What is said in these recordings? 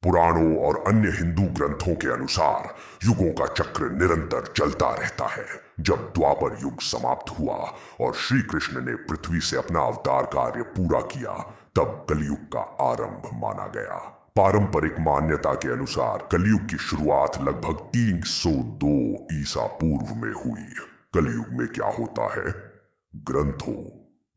पुराणों और अन्य हिंदू ग्रंथों के अनुसार युगों का चक्र निरंतर चलता रहता है। जब द्वापर युग समाप्त हुआ और श्री कृष्ण ने पृथ्वी से अपना अवतार कार्य पूरा किया, तब कलयुग का आरंभ माना गया। पारंपरिक मान्यता के अनुसार कलयुग की शुरुआत लगभग 302 ईसा पूर्व में हुई। कलयुग में क्या होता है? ग्रंथों,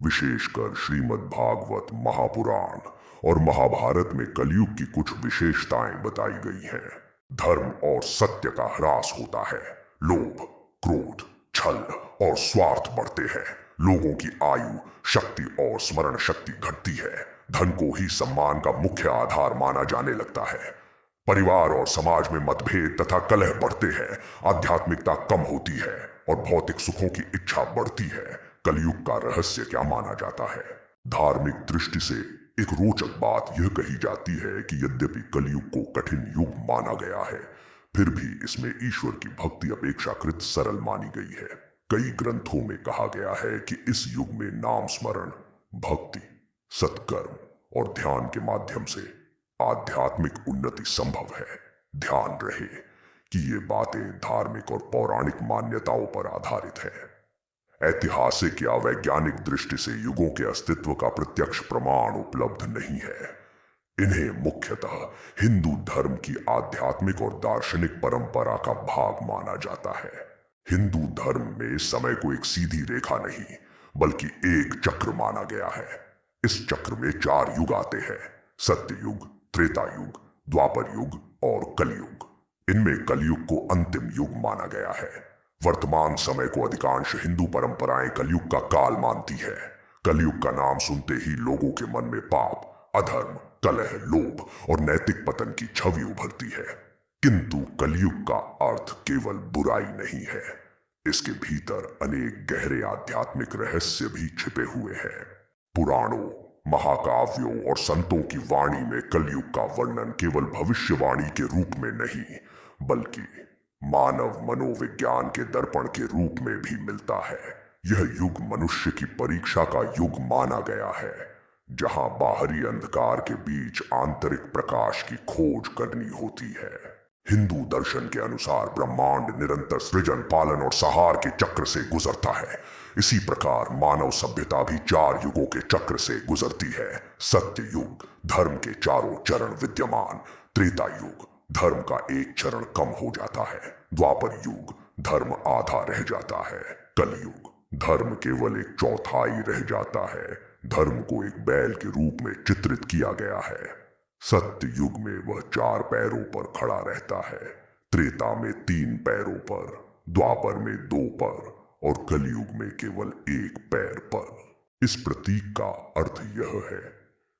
विशेषकर श्रीमद् भागवत, महापुराण और महाभारत में कलयुग की कुछ विशेषताएं बताई गई हैं। धर्म और सत्य का ह्रास होता है। लोभ, क्रोध, छल और स्वार्थ बढ़ते हैं। लोगों की आयु, शक्ति और स्मरण शक्ति घटती है। धन को ही सम्मान का मुख्य आधार माना जाने लगता है। परिवार और समाज में मतभेद तथा कलह बढ़ते हैं। आध्यात्मिकता कम होती है और भौतिक सुखों की इच्छा बढ़ती है। कलयुग का रहस्य क्या माना जाता है? धार्मिक दृष्टि से एक रोचक बात यह कही जाती है कि यद्यपि कलयुग को कठिन युग माना गया है, फिर भी इसमें ईश्वर की भक्ति अपेक्षाकृत सरल मानी गई है। कई ग्रंथों में कहा गया है कि इस युग में नाम स्मरण, भक्ति, सत्कर्म और ध्यान के माध्यम से आध्यात्मिक उन्नति संभव है। ध्यान रहे कि ये बातें धार्मिक और पौराणिक मान्यताओं पर आधारित है। ऐतिहासिक या वैज्ञानिक दृष्टि से युगों के अस्तित्व का प्रत्यक्ष प्रमाण उपलब्ध नहीं है। इन्हें मुख्यतः हिंदू धर्म की आध्यात्मिक और दार्शनिक परंपरा का भाग माना जाता है। हिंदू धर्म में समय को एक सीधी रेखा नहीं, बल्कि एक चक्र माना गया है। इस चक्र में 4 युग आते हैं: सत्ययुग, त्रेता युग, द्वापर युग और कलयुग। इनमें कलयुग को अंतिम युग माना गया है। वर्तमान समय को अधिकांश हिंदू परंपराएं कलयुग का काल मानती है। कलयुग का नाम सुनते ही लोगों के मन में पाप, अधर्म, कलह, लोभ और नैतिक पतन की छवि उभरती है। किंतु कलयुग का अर्थ केवल बुराई नहीं है। इसके भीतर अनेक गहरे आध्यात्मिक रहस्य भी छिपे हुए हैं। पुराणों, महाकाव्यों और संतों की वाणी में कलयुग का वर्णन केवल भविष्यवाणी के रूप में नहीं, बल्कि मानव मनोविज्ञान के दर्पण के रूप में भी मिलता है। यह युग मनुष्य की परीक्षा का युग माना गया है, जहां बाहरी अंधकार के बीच आंतरिक प्रकाश की खोज करनी होती है। हिंदू दर्शन के अनुसार ब्रह्मांड निरंतर सृजन, पालन और संहार के चक्र से गुजरता है। इसी प्रकार मानव सभ्यता भी 4 युगों के चक्र से गुजरती है। सत्य युग, धर्म के चारों चरण विद्यमान। त्रेता युग, धर्म का एक चरण कम हो जाता है। द्वापर युग, धर्म आधा रह जाता है। कलयुग, धर्म केवल एक चौथाई रह जाता है। धर्म को एक बैल के रूप में चित्रित किया गया है। सत्य युग में वह 4 पैरों पर खड़ा रहता है। त्रेता में 3 पैरों पर, द्वापर में 2 पर और कलयुग में केवल 1 पैर पर। इस प्रतीक का अर्थ यह है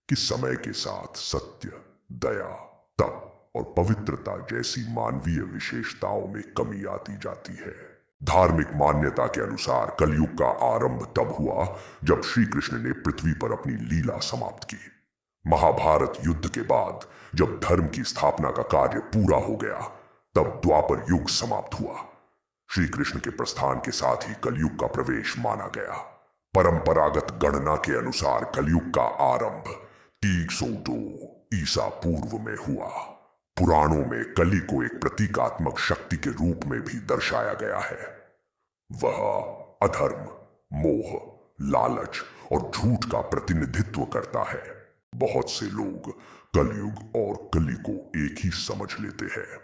कि समय के साथ सत्य, दया, तप और पवित्रता जैसी मानवीय विशेषताओं में कमी आती जाती है। धार्मिक मान्यता के अनुसार कलयुग का आरंभ तब हुआ जब श्री कृष्ण ने पृथ्वी पर अपनी लीला समाप्त की। महाभारत युद्ध के बाद जब धर्म की स्थापना का कार्य पूरा हो गया, तब द्वापर युग समाप्त हुआ। श्री कृष्ण के प्रस्थान के साथ ही कलयुग का प्रवेश माना गया। परंपरागत गणना के अनुसार कलयुग का आरंभ 302 ईसा पूर्व में हुआ। पुराणों में कली को एक प्रतीकात्मक शक्ति के रूप में भी दर्शाया गया है। वह अधर्म, मोह, लालच और झूठ का प्रतिनिधित्व करता है। बहुत से लोग कलयुग और कली को एक ही समझ लेते हैं,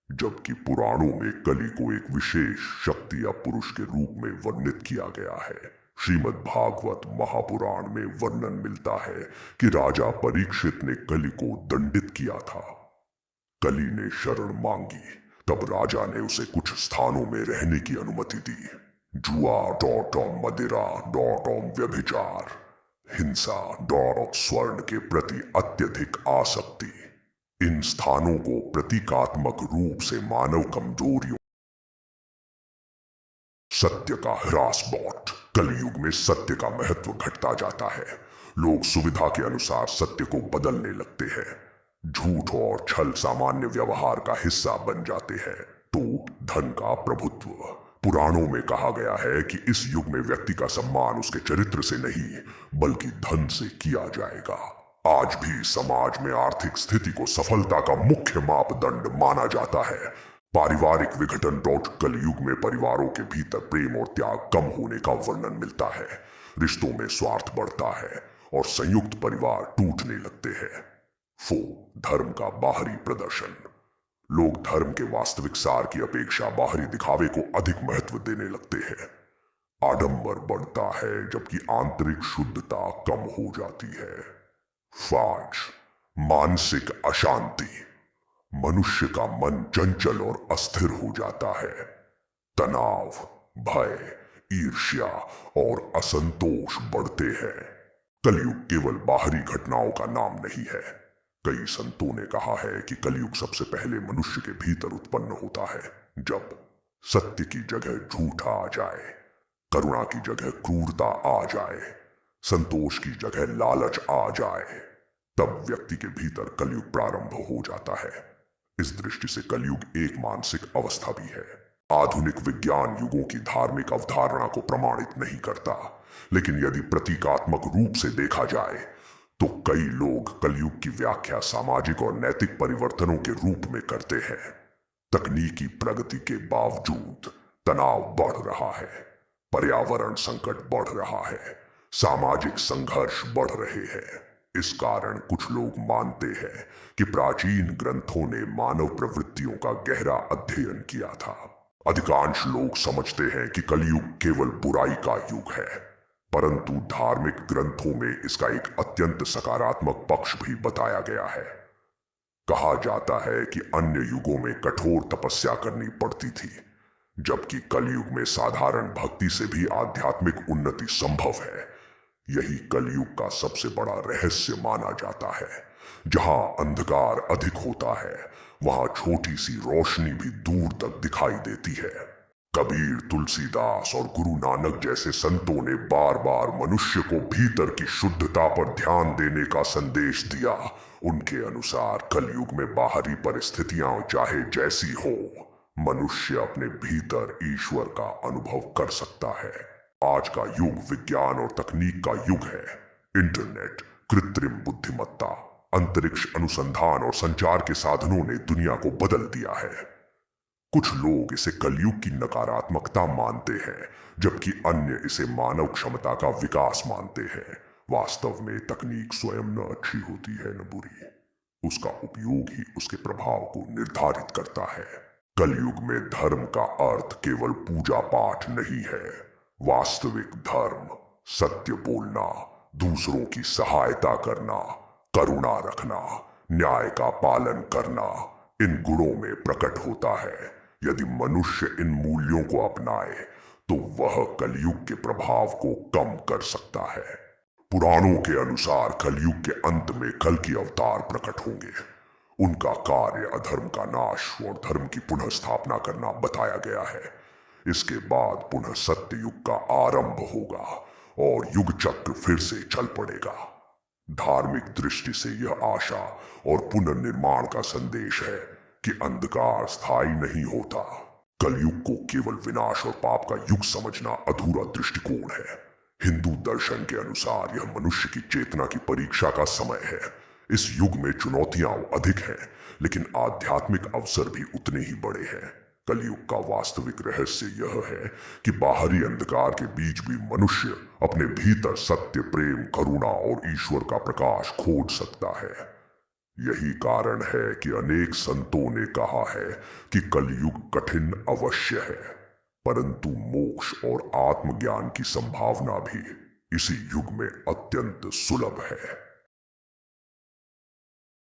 जबकि पुराणों में कली को एक विशेष शक्ति या पुरुष के रूप में वर्णित किया गया है। श्रीमद् भागवत, महापुराण में वर्णन मिलता है कि राजा परीक्षित ने कली को दंडित किया था। कली ने शरण मांगी, तब राजा ने उसे कुछ स्थानों में रहने की अनुमति दी। जुआ, मदिरा, व्यभिचार, हिंसा, स्वर्ण के प्रति अत्यधिक आसक्ति, इन स्थानों को प्रतीकात्मक रूप से मानव कमजोरियों, सत्य का ह्रासबॉट। कलयुग में सत्य का महत्व घटता जाता है। लोग सुविधा के अनुसार सत्य को बदलने लगते हैं। झूठ और छल सामान्य व्यवहार का हिस्सा बन जाते हैं। तो धन का प्रभुत्व। पुराणों में कहा गया है कि इस युग में व्यक्ति का सम्मान उसके चरित्र से नहीं, बल्कि धन से किया जाएगा। आज भी समाज में आर्थिक स्थिति को सफलता का मुख्य मापदंड माना जाता है। पारिवारिक विघटन कलयुग में परिवारों के भीतर प्रेम और त्याग कम होने का वर्णन मिलता है। रिश्तों में स्वार्थ बढ़ता है और संयुक्त परिवार टूटने लगते हैं। धर्म का बाहरी प्रदर्शन। लोग धर्म के वास्तविक सार की अपेक्षा बाहरी दिखावे को अधिक महत्व देने लगते हैं। आडंबर बढ़ता है जबकि आंतरिक शुद्धता कम हो जाती है। मानसिक अशांति। मनुष्य का मन चंचल और अस्थिर हो जाता है। तनाव, भय, ईर्ष्या और असंतोष बढ़ते हैं। कलयुग केवल बाहरी घटनाओं का नाम नहीं है। कई संतों ने कहा है कि कलयुग सबसे पहले मनुष्य के भीतर उत्पन्न होता है। जब सत्य की जगह झूठ आ जाए, करुणा की जगह क्रूरता आ जाए, संतोष की जगह लालच आ जाए, तब व्यक्ति के भीतर कलयुग प्रारंभ हो जाता है। इस दृष्टि से कलयुग एक मानसिक अवस्था भी है। आधुनिक विज्ञान युगों की धार्मिक अवधारणा को प्रमाणित नहीं करता, लेकिन यदि प्रतीकात्मक रूप से देखा जाए तो कई लोग कलयुग की व्याख्या सामाजिक और नैतिक परिवर्तनों के रूप में करते हैं। तकनीकी प्रगति के बावजूद तनाव बढ़ रहा है, पर्यावरण संकट बढ़ रहा है, सामाजिक संघर्ष बढ़ रहे हैं। इस कारण कुछ लोग मानते हैं कि प्राचीन ग्रंथों ने मानव प्रवृत्तियों का गहरा अध्ययन किया था। अधिकांश लोग समझते हैं कि कलयुग केवल बुराई का युग है, परंतु धार्मिक ग्रंथों में इसका एक अत्यंत सकारात्मक पक्ष भी बताया गया है। कहा जाता है कि अन्य युगों में कठोर तपस्या करनी पड़ती थी, जबकि कलयुग में साधारण भक्ति से भी आध्यात्मिक उन्नति संभव है। यही कलयुग का सबसे बड़ा रहस्य माना जाता है। जहां अंधकार अधिक होता है, वहां छोटी सी रोशनी भी दूर तक दिखाई देती है। कबीर, तुलसीदास और गुरु नानक जैसे संतों ने बार बार मनुष्य को भीतर की शुद्धता पर ध्यान देने का संदेश दिया। उनके अनुसार कलयुग में बाहरी परिस्थितियां चाहे जैसी हो, मनुष्य अपने भीतर ईश्वर का अनुभव कर सकता है। आज का युग विज्ञान और तकनीक का युग है। इंटरनेट, कृत्रिम बुद्धिमत्ता, अंतरिक्ष अनुसंधान और संचार के साधनों ने दुनिया को बदल दिया है। कुछ लोग इसे कलयुग की नकारात्मकता मानते हैं, जबकि अन्य इसे मानव क्षमता का विकास मानते हैं। वास्तव में तकनीक स्वयं न अच्छी होती है न बुरी, उसका उपयोग ही उसके प्रभाव को निर्धारित करता है। कलयुग में धर्म का अर्थ केवल पूजा पाठ नहीं है। वास्तविक धर्म सत्य बोलना, दूसरों की सहायता करना, करुणा रखना, न्याय का पालन करना, इन गुणों में प्रकट होता है। यदि मनुष्य इन मूल्यों को अपनाए तो वह कलयुग के प्रभाव को कम कर सकता है। पुराणों के अनुसार कलयुग के अंत में कल की अवतार प्रकट होंगे। उनका कार्य अधर्म का नाश और धर्म की पुनः स्थापना करना बताया गया है। इसके बाद पुनः सत्य युग का आरंभ होगा और युग चक्र फिर से चल पड़ेगा। धार्मिक दृष्टि से यह आशा और पुनर्निर्माण का संदेश है कि अंधकार स्थायी नहीं होता। कलयुग को केवल विनाश और पाप का युग समझना अधूरा दृष्टिकोण है। हिंदू दर्शन के अनुसार यह मनुष्य की चेतना की परीक्षा का समय है। इस युग में चुनौतियां अधिक हैं, लेकिन आध्यात्मिक अवसर भी उतने ही बड़े हैं। कलयुग का वास्तविक रहस्य यह है कि बाहरी अंधकार के बीच भी मनुष्य अपने भीतर सत्य, प्रेम, करुणा और ईश्वर का प्रकाश खोज सकता है। यही कारण है कि अनेक संतों ने कहा है कि कलयुग कठिन अवश्य है, परंतु मोक्ष और आत्मज्ञान की संभावना भी इसी युग में अत्यंत सुलभ है।